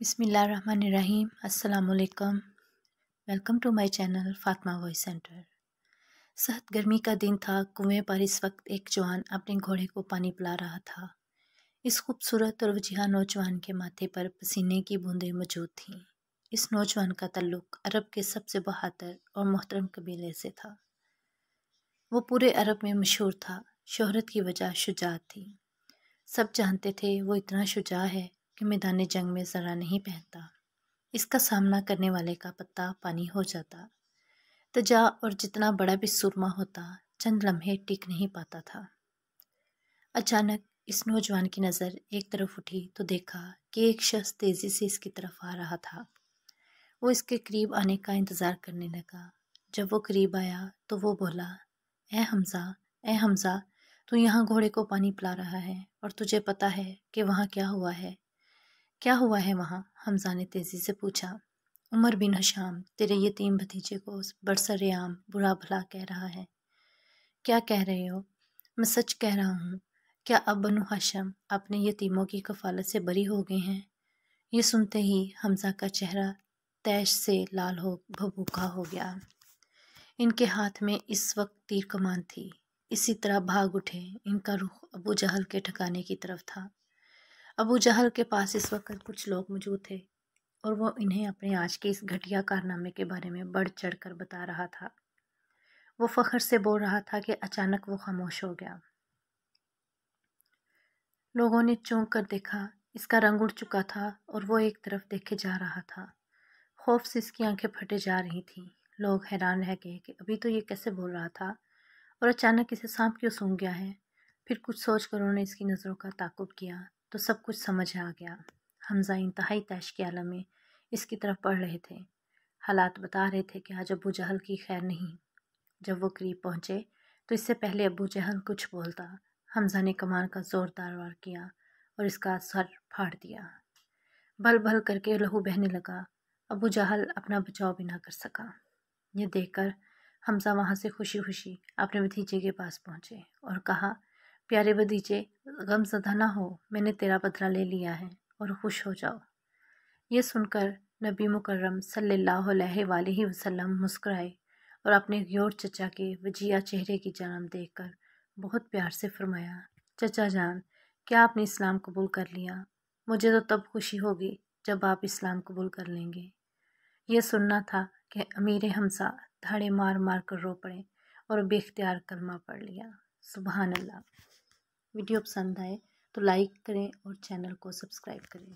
बिस्मिल्लाहिर्रहमानिर्रहीम। अस्सलाम वालेकुम। Welcome to my channel Fatima voice centre. सख्त गर्मी का दिन था। कुएं पर इस वक्त एक जवान अपने घोड़े को पानी पिला रहा था। इस खूबसूरत और वजीहा नौजवान के माथे पर पसीने की बूंदें मौजूद थीं। इस नौजवान का ताल्लुक अरब के सबसे बहादुर और मोहतरम कबीले से था। वो पूरे अरब में मशहूर था। शोहरत की वजह शुजाअत थी। सब जानते थे वो इतना शुजा है कि मैदान जंग में ज़रा नहीं पहनता। इसका सामना करने वाले का पत्ता पानी हो जाता। तजा और जितना बड़ा भी सुरमा होता, चंद लम्हे टिक नहीं पाता था। अचानक इस नौजवान की नज़र एक तरफ उठी तो देखा कि एक शख्स तेज़ी से इसकी तरफ आ रहा था। वो इसके करीब आने का इंतज़ार करने लगा। जब वो करीब आया तो वो बोला, ए हमज़ा, तू यहाँ घोड़े को पानी पिला रहा है और तुझे पता है कि वहाँ क्या हुआ है? क्या हुआ है वहाँ? हमज़ा ने तेज़ी से पूछा। उमर बिन हशाम तेरे यतीम भतीजे को बरसरेआम बुरा भला कह रहा है। क्या कह रहे हो? मैं सच कह रहा हूँ। क्या अब बनु हाशिम अपने यतीमों की कफालत से बरी हो गए हैं? ये सुनते ही हमज़ा का चेहरा तैश से लाल हो भभूखा हो गया। इनके हाथ में इस वक्त तीर कमान थी। इसी तरह भाग उठे। इनका रुख अबू जहल के ठिकाने की तरफ था। अबू जहल के पास इस वक्त कुछ लोग मौजूद थे और वो इन्हें अपने आज के इस घटिया कारनामे के बारे में बढ़ चढ़ कर बता रहा था। वो फख्र से बोल रहा था कि अचानक वो खामोश हो गया। लोगों ने चौंक कर देखा। इसका रंग उड़ चुका था और वो एक तरफ देखे जा रहा था। खौफ से इसकी आंखें फटे जा रही थीं। लोग हैरान रह गए कि अभी तो ये कैसे बोल रहा था और अचानक इसे सांप क्यों सूंघ गया है। फिर कुछ सोच कर उन्होंने इसकी नज़रों का ताक़ुब किया तो सब कुछ समझ आ गया। हमज़ा इंतहाई तैश के आलम में इसकी तरफ पढ़ रहे थे। हालात बता रहे थे कि आज अबू जहल की खैर नहीं। जब वो करीब पहुँचे तो इससे पहले अबू जहल कुछ बोलता, हमज़ा ने कमान का ज़ोरदार वार किया और इसका सर फाड़ दिया। भल भल करके लहू बहने लगा। अबू जहल अपना बचाव भी ना कर सका। ये देखकर हमज़ा वहाँ से खुशी खुशी अपने भतीजे के पास पहुँचे और कहा, प्यारे भतीजे, गमज़दा ना हो, मैंने तेरा बदला ले लिया है और खुश हो जाओ। ये सुनकर नबी मुकर्रम सल्लल्लाहु अलैहि वसल्लम मुस्कुराए और अपने ग़ियोर चचा के वजिया चेहरे की जानब देखकर बहुत प्यार से फरमाया, चचा जान, क्या आपने इस्लाम कबूल कर लिया? मुझे तो तब खुशी होगी जब आप इस्लाम कबूल कर लेंगे। ये सुनना था कि अमीर हमज़ा धाड़े मार मार कर रो पड़े और बेख्तियार कलमा पढ़ लिया। सुबहान अल्लाह। वीडियो पसंद आए तो लाइक करें और चैनल को सब्सक्राइब करें।